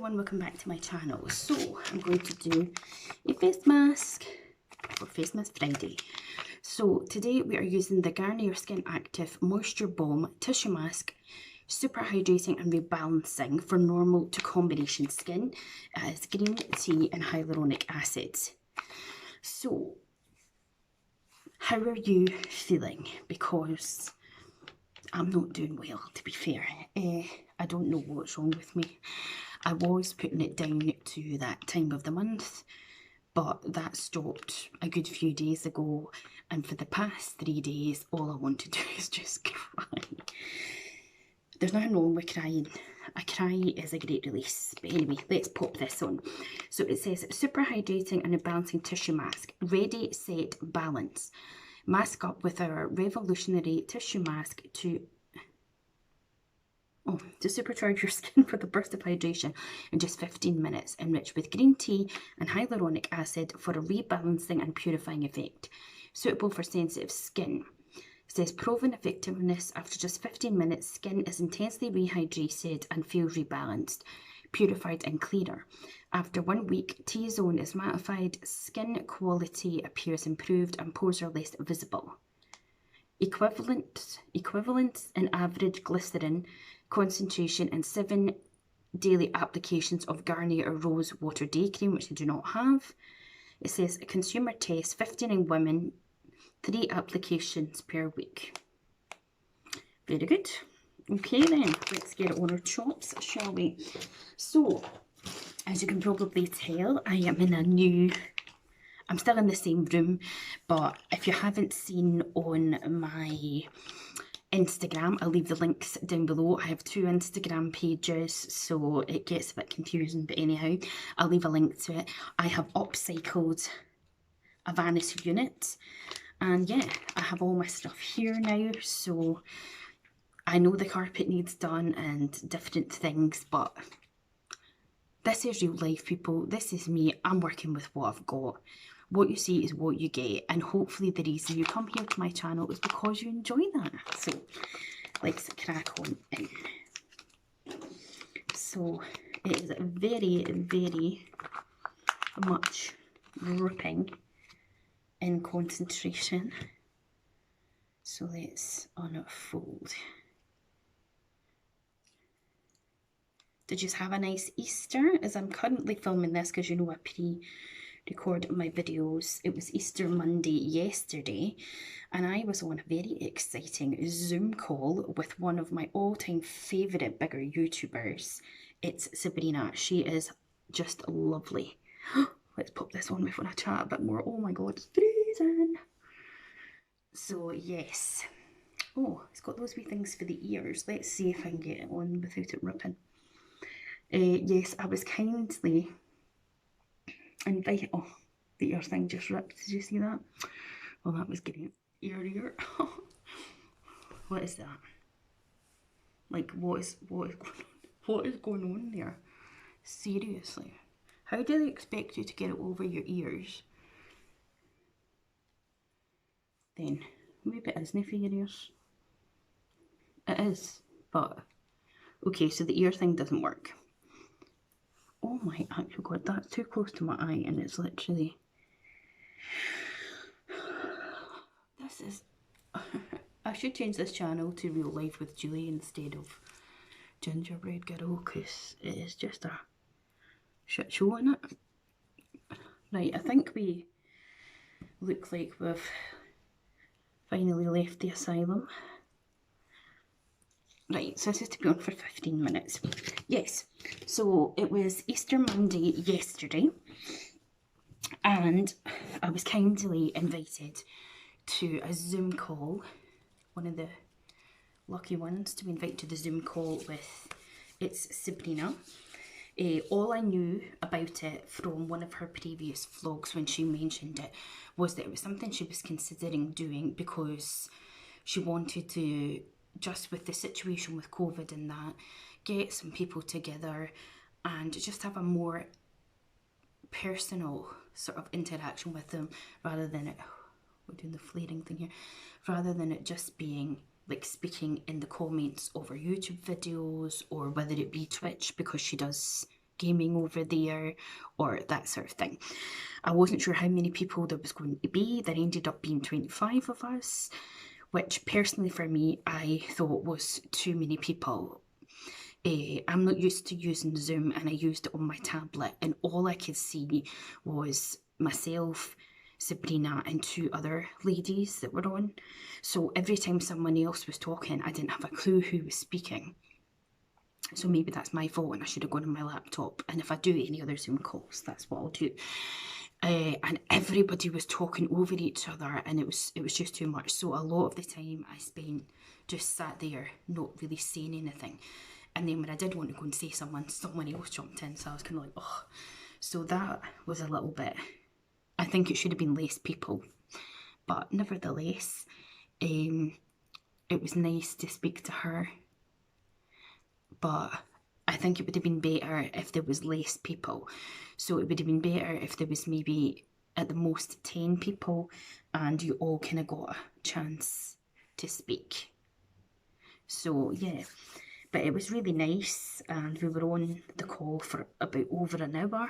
everyone, welcome back to my channel. So I'm going to do a face mask for Facemask Friday. So today we are using the Garnier Skin Active Moisture Balm Tissue Mask, super hydrating and rebalancing for normal to combination skin. It has green tea and hyaluronic acid. So how are you feeling? Because I'm not doing well, to be fair. I don't know what's wrong with me. I was putting it down to that time of the month, but that stopped a good few days ago, and for the past 3 days all I want to do is just cry. There's nothing wrong with crying. A cry is a great release. But anyway, let's pop this on. So it says super hydrating and rebalancing tissue mask. Ready, set, balance. Mask up with our revolutionary tissue mask to supercharge your skin with a burst of hydration in just 15 minutes, enriched with green tea and hyaluronic acid for a rebalancing and purifying effect. Suitable for sensitive skin. It says proven effectiveness after just 15 minutes, skin is intensely rehydrated and feels rebalanced, purified and clearer. After 1 week, T-zone is mattified, skin quality appears improved and pores are less visible. Equivalent in average glycerin concentration in 7 daily applications of Garnier Rose Water Day Cream, which I do not have. It says consumer test, 59 women, 3 applications per week. Very good. Okay then, let's get it on our chops, shall we? So, as you can probably tell, I am in a new... I'm still in the same room, but if you haven't seen on my Instagram, I'll leave the links down below. I have 2 Instagram pages, so it gets a bit confusing, but anyhow, I'll leave a link to it. I have upcycled a vanity unit, and yeah, I have all my stuff here now, so I know the carpet needs done and different things, but this is real life, people. This is me. I'm working with what I've got. What you see is what you get, and hopefully the reason you come here to my channel is because you enjoy that. So let's crack on in. So it is very, very much dripping in concentration. So let's unfold. Did you have a nice Easter? As I'm currently filming this, because you know I pre-record my videos. It was Easter Monday yesterday, and I was on a very exciting Zoom call with one of my all-time favourite bigger YouTubers. It's Sabrina. She is just lovely. Let's pop this on before I chat a bit more. Oh my god, it's freezing. So yes. Oh, it's got those wee things for the ears. Let's see if I can get it on without it ripping. Yes, I was kindly invited. Oh, the ear thing just ripped. Did you see that? Well, that was getting ear. What is that? Like, what is going on there? Seriously, how do they expect you to get it over your ears? Then maybe it isn't for your ears. It is, but okay. So the ear thing doesn't work. Oh my actual god, that's too close to my eye, and it's literally... This is... I should change this channel to Real Life with Julie instead of Gingerbread Girl, because it is just a shit show, in it. Right, I think we look like we've finally left the asylum. Right, so this is to be on for 15 minutes. Yes, so it was Easter Monday yesterday, and I was kindly invited to a Zoom call, one of the lucky ones to be invited to the Zoom call with, it's Sabrina. All I knew about it from one of her previous vlogs when she mentioned it was that it was something she was considering doing because she wanted to, just with the situation with COVID and that, get some people together and just have a more personal sort of interaction with them, rather than it, we're doing the flaring thing here, rather than it just being like speaking in the comments over YouTube videos, or whether it be Twitch, because she does gaming over there or that sort of thing. I wasn't sure how many people there was going to be. There ended up being 25 of us, which personally for me, I thought was too many people. I'm not used to using Zoom, and I used it on my tablet, and all I could see was myself, Sabrina, and two other ladies that were on. So every time someone else was talking, I didn't have a clue who was speaking. So maybe that's my fault, and I should have gone on my laptop. And if I do any other Zoom calls, that's what I'll do. And everybody was talking over each other, and it was just too much. So a lot of the time I spent just sat there, not really saying anything. And then when I did want to go and say someone else jumped in. So I was kind of like, oh. So that was a little bit, I think it should have been less people. But nevertheless, it was nice to speak to her. But I think it would have been better if there was less people. So it would have been better if there was maybe at the most 10 people and you all kind of got a chance to speak. So yeah, but it was really nice, and we were on the call for about over an hour.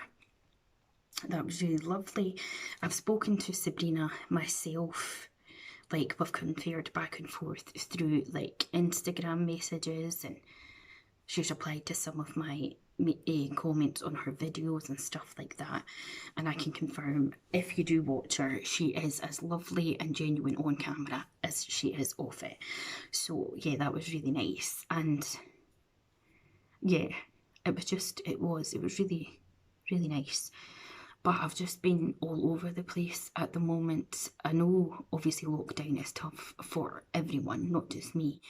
That was really lovely. I've spoken to Sabrina myself, like we've conferred back and forth through like Instagram messages, and she's replied to some of my comments on her videos and stuff like that. And I can confirm, if you do watch her, she is as lovely and genuine on camera as she is off it. So yeah, that was really nice. And yeah, it was really, really nice. But I've just been all over the place at the moment. I know obviously lockdown is tough for everyone, not just me.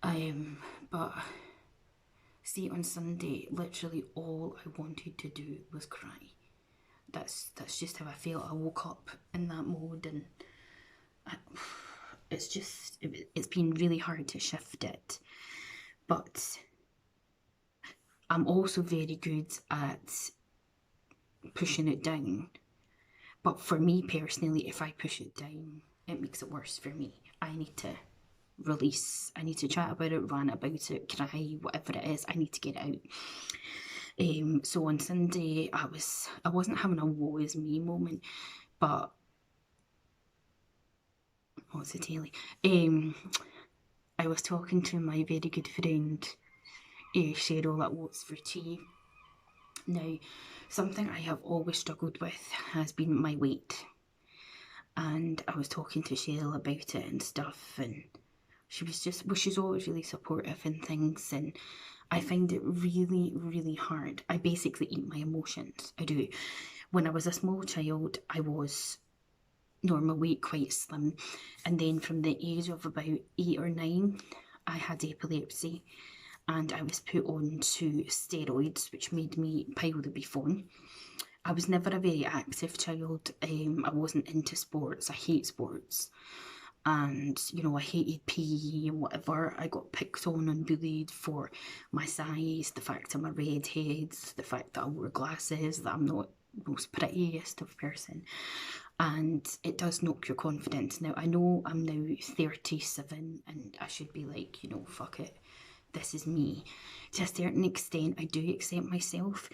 But see, on Sunday, literally all I wanted to do was cry. That's just how I felt. I woke up in that mode, and it's been really hard to shift it. But I'm also very good at pushing it down. But for me personally, if I push it down, it makes it worse for me. I need to release. I need to chat about it, rant about it, cry, whatever it is. I need to get it out. So on Sunday, I wasn't having a woe is me moment, but what's it, Haley? I was talking to my very good friend, Cheryl at What's for Tea. Now, something I have always struggled with has been my weight. And I was talking to Cheryl about it and stuff, and she was just, well, she's always really supportive and things, and I find it really, really hard. I basically eat my emotions. I do. When I was a small child, I was normal weight, quite slim, and then from the age of about 8 or 9, I had epilepsy, and I was put on to steroids, which made me pile the beef on. I was never a very active child. I wasn't into sports. I hate sports. And, you know, I hated PE and whatever. I got picked on and bullied for my size, the fact I'm a redhead, the fact that I wore glasses, that I'm not the most prettiest of person. And it does knock your confidence. Now, I know I'm now 37 and I should be like, you know, fuck it. This is me. To a certain extent, I do accept myself.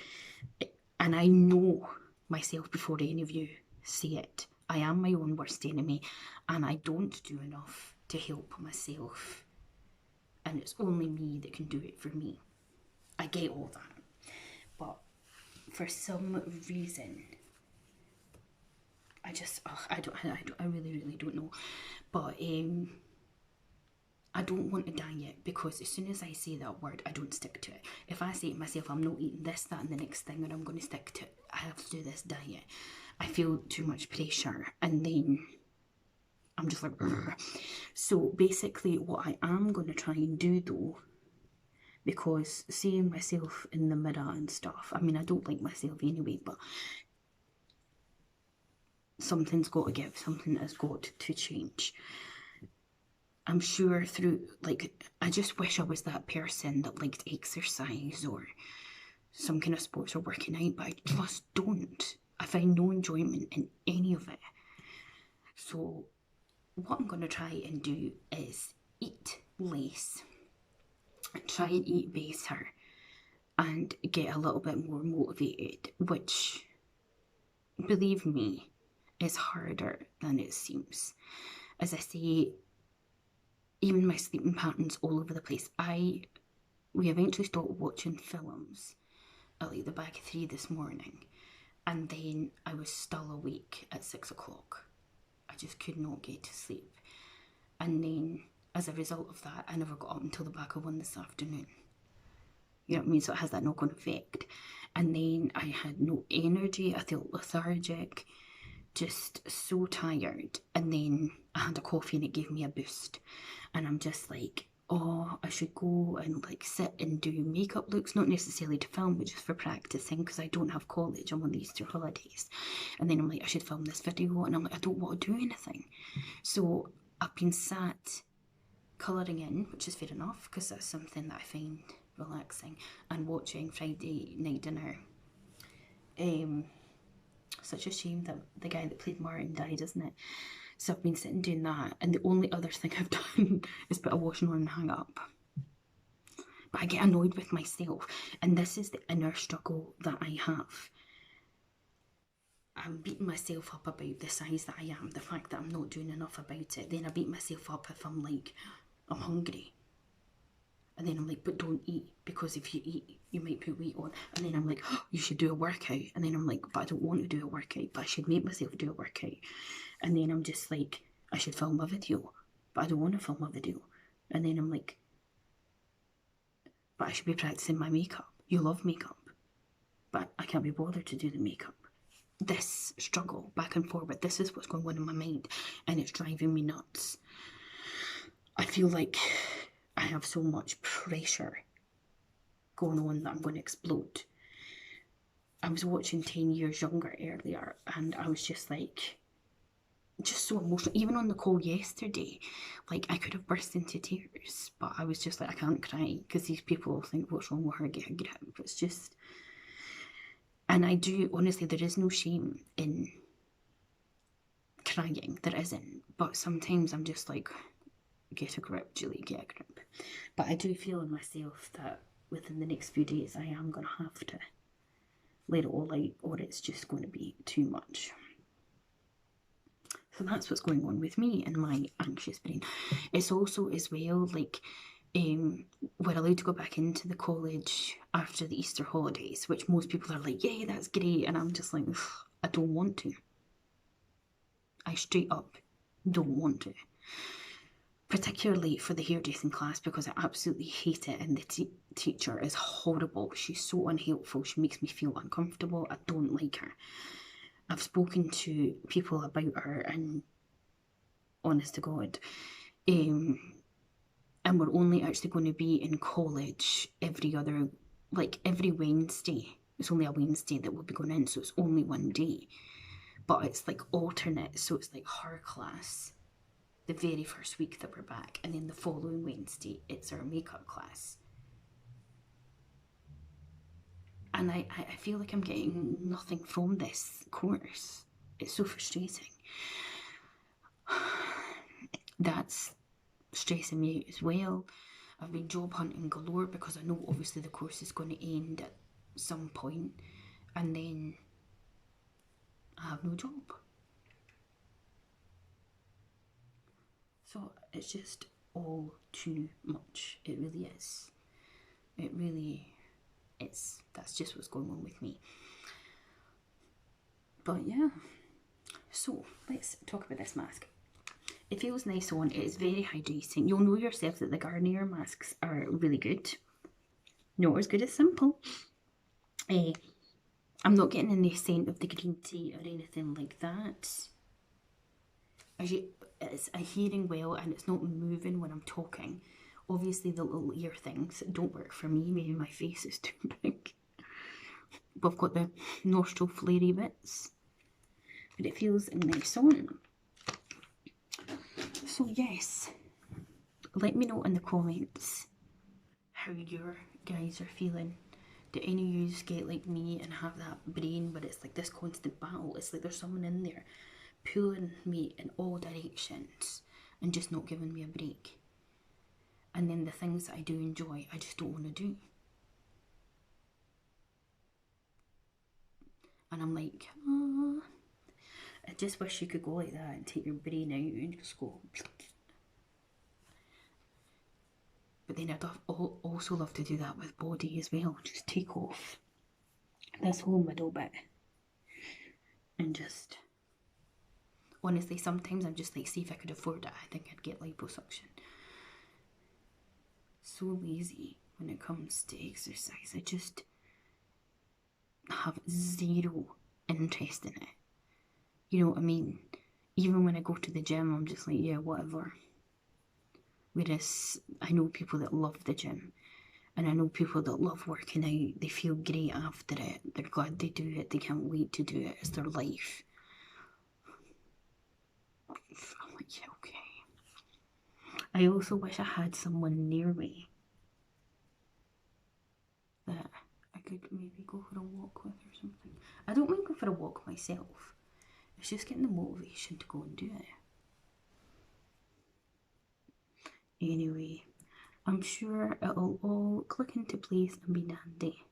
And I know myself before any of you see it. I am my own worst enemy, and I don't do enough to help myself. And it's only me that can do it for me. I get all that. But for some reason, I really, really don't know. But I don't want a diet, because as soon as I say that word, I don't stick to it. If I say to myself, I'm not eating this, that, and the next thing, and I'm going to stick to it, I have to do this diet, I feel too much pressure, and then I'm just like, ugh. So basically what I am going to try and do though, because seeing myself in the mirror and stuff, I mean, I don't like myself anyway, but something's got to give, something has got to change. I'm sure through, like, I just wish I was that person that liked exercise or some kind of sports or working out, but I just don't. I find no enjoyment in any of it. So what I'm going to try and do is eat less, try and eat better, and get a little bit more motivated, which, believe me, is harder than it seems. As I say, even my sleeping patterns all over the place. We eventually stopped watching films at like the back of 3 this morning, and then I was still awake at 6 o'clock. I just could not get to sleep. And then as a result of that, I never got up until the back of 1 this afternoon. You know what I mean? So it has that knock-on effect. And then I had no energy. I felt lethargic, just so tired. And then I had a coffee and it gave me a boost. And I'm just like, oh, I should go and like sit and do makeup looks, not necessarily to film, but just for practicing, because I don't have college. I'm on the Easter holidays. And then I'm like, I should film this video. And I'm like, I don't want to do anything. So I've been sat colouring in, which is fair enough, because that's something that I find relaxing, and watching Friday night dinner. Such a shame that the guy that played Martin died, isn't it? So I've been sitting doing that, and the only other thing I've done is put a washing on and hang up. But I get annoyed with myself, and this is the inner struggle that I have. I'm beating myself up about the size that I am, the fact that I'm not doing enough about it. Then I beat myself up if I'm like, I'm hungry. And then I'm like, but don't eat, because if you eat, you might put weight on. And then I'm like, oh, you should do a workout. And then I'm like, but I don't want to do a workout, but I should make myself do a workout. And then I'm just like, I should film a video, but I don't want to film a video. And then I'm like, but I should be practicing my makeup. You love makeup, but I can't be bothered to do the makeup. This struggle back and forward, this is what's going on in my mind, and it's driving me nuts. I feel like I have so much pressure going on that I'm going to explode. I was watching 10 Years Younger earlier, and I was just like, just so emotional. Even on the call yesterday, like I could have burst into tears, but I was just like, I can't cry because these people think, what's wrong with her, get a grip. It's just, and I do, honestly, there is no shame in crying, there isn't, but sometimes I'm just like, get a grip, Julie, get a grip. But I do feel in myself that within the next few days I am going to have to let it all out, or it's just going to be too much. So that's what's going on with me and my anxious brain. It's also as well like we're allowed to go back into the college after the Easter holidays, which most people are like, yeah, that's great. And I'm just like, I don't want to. I straight up don't want to. Particularly for the hairdressing class, because I absolutely hate it, and the teacher is horrible. She's so unhelpful. She makes me feel uncomfortable. I don't like her. I've spoken to people about her, and honest to God, and we're only actually going to be in college every Wednesday. It's only a Wednesday that we'll be going in, so it's only 1 day. But it's like alternate, so it's like her class the very first week that we're back, and then the following Wednesday it's our makeup class. And I feel like I'm getting nothing from this course. It's so frustrating. That's stressing me out as well. I've been job hunting galore because I know obviously the course is going to end at some point, and then I have no job. So it's just all too much. It really is. It really is. That's just what's going on with me. But yeah, so let's talk about this mask. It feels nice on. It is very hydrating. You'll know yourself that the Garnier masks are really good. Not as good as Simple. I'm not getting any scent of the green tea or anything like that. It's adhering well, and it's not moving when I'm talking. Obviously the little ear things don't work for me. Maybe my face is too big. We've got the nostril flary bits, but it feels nice on. So yes, let me know in the comments how your guys are feeling. Do any of you get like me and have that brain where it's like this constant battle? It's like there's someone in there pulling me in all directions and just not giving me a break. And then the things that I do enjoy, I just don't want to do. And I'm like, oh, I just wish you could go like that and take your brain out and just go. But then I'd also love to do that with body as well. Just take off this whole middle bit and just, honestly, sometimes I'm just like, see if I could afford it, I think I'd get liposuction. So lazy when it comes to exercise. I just have zero interest in it. You know what I mean? Even when I go to the gym, I'm just like, yeah, whatever. Whereas I know people that love the gym, and I know people that love working out. They feel great after it. They're glad they do it. They can't wait to do it. It's their life. I'm like, yeah, okay. I also wish I had someone near me that I could maybe go for a walk with or something. I don't mind going for a walk myself. It's just getting the motivation to go and do it. Anyway, I'm sure it'll all click into place and be dandy.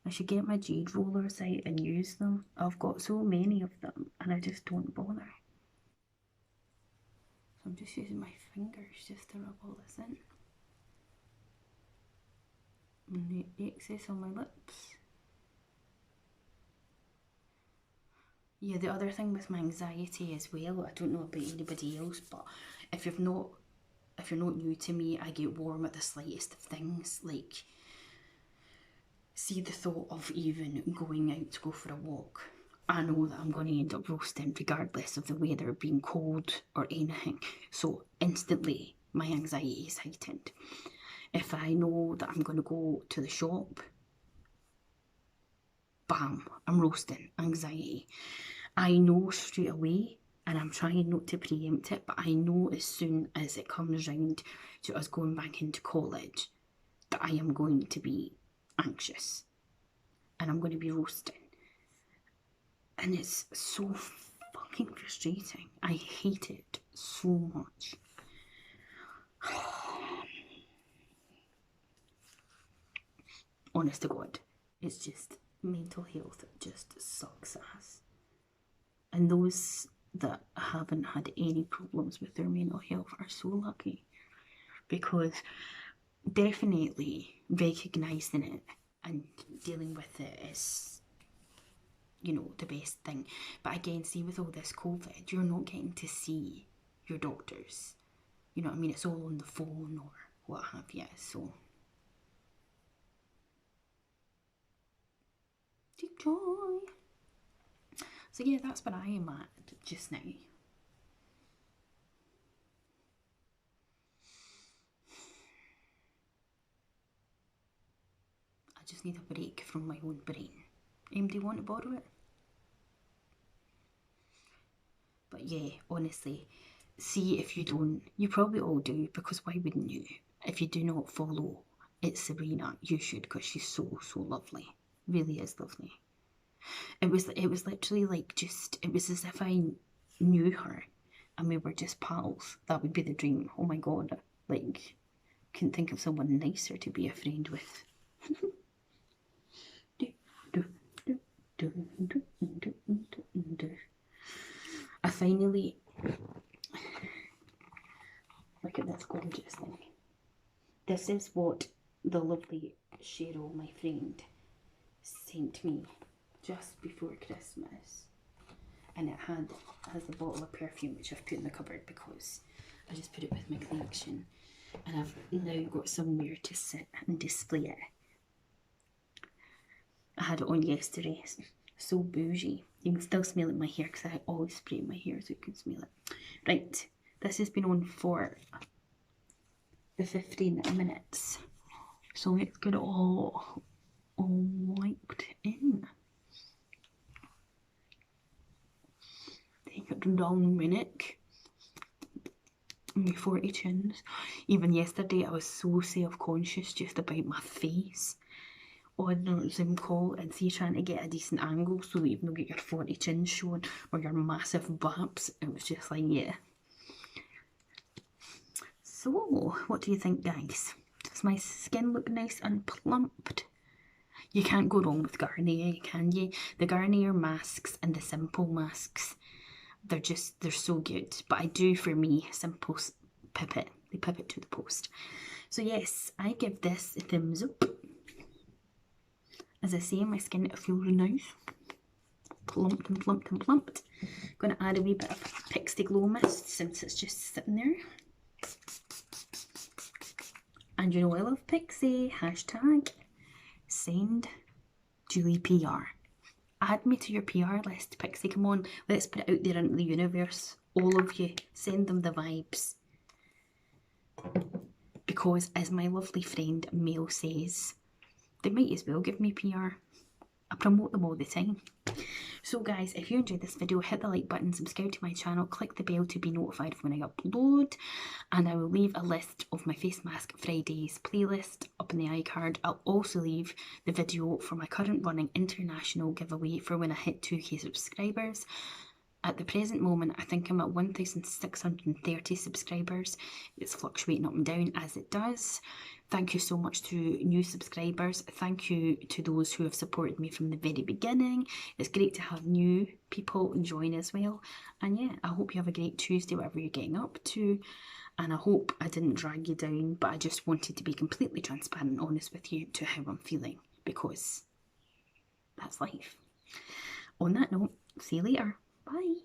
I should get my jade rollers out and use them. I've got so many of them and I just don't bother. So I'm just using my fingers just to rub all this in. And the excess on my lips. Yeah, the other thing with my anxiety as well, I don't know about anybody else, but if you're not new to me, I get warm at the slightest of things. Like, see the thought of even going out to go for a walk. I know that I'm going to end up roasting regardless of the weather being cold or anything. So instantly my anxiety is heightened. If I know that I'm going to go to the shop, bam, I'm roasting, anxiety. I know straight away, and I'm trying not to preempt it, but I know as soon as it comes round to us going back into college that I am going to be anxious and I'm going to be roasting. And it's so fucking frustrating. I hate it so much. Honest to God, it's just mental health just sucks ass. And those that haven't had any problems with their mental health are so lucky, because definitely recognizing it and dealing with it is, you know, the best thing. But again, see, with all this COVID, you're not getting to see your doctors. You know what I mean? It's all on the phone or what have you. So, deep joy. So yeah, that's what I am at just now. I just need a break from my own brain. Do you want to borrow it? But yeah, honestly, see if you don't, you probably all do, because why wouldn't you? If you do not follow It's Sabrina, you should, because she's so, so lovely. Really is lovely. It was literally like it was as if I knew her and we were just pals. That would be the dream. Oh my god. Like, couldn't think of someone nicer to be a friend with. I finally, look at this gorgeous thing. This is what the lovely Cheryl, my friend, sent me just before Christmas. And it has a bottle of perfume which I've put in the cupboard because I just put it with my collection. And I've now got somewhere to sit and display it. I had it on yesterday. It's so bougie. You can still smell it in my hair because I always spray in my hair so you can smell it. Right, this has been on for the 15 minutes. So let's get it all wiped in. Take it down minute. My 40 chins. Even yesterday I was so self-conscious just about my face on a Zoom call, and see, trying to get a decent angle so that you don't get your 40 chins shown or your massive baps. It was just like, yeah. So, what do you think, guys? Does my skin look nice and plumped? You can't go wrong with Garnier, can you? The Garnier masks and the Simple masks, they're so good. But I do, for me, Simple's pip it. They pip it to the post. So yes, I give this a thumbs up. As I say, my skin feels nice. Plumped and plumped and plumped. Going to add a wee bit of Pixie Glow Mist since it's just sitting there. And you know I love Pixie. Hashtag send Julie PR. Add me to your PR list, Pixie. Come on, let's put it out there into the universe. All of you, send them the vibes. Because, as my lovely friend Mel says, they might as well give me PR. I promote them all the time. So guys, if you enjoyed this video, hit the like button, subscribe to my channel, click the bell to be notified when I upload, and I will leave a list of my Facemask Fridays playlist up in the iCard. I'll also leave the video for my current running international giveaway for when I hit 2k subscribers. At the present moment, I think I'm at 1,630 subscribers. It's fluctuating up and down as it does. Thank you so much to new subscribers. Thank you to those who have supported me from the very beginning. It's great to have new people join as well. And yeah, I hope you have a great Tuesday, whatever you're getting up to. And I hope I didn't drag you down, but I just wanted to be completely transparent and honest with you to how I'm feeling, because that's life. On that note, see you later. Bye.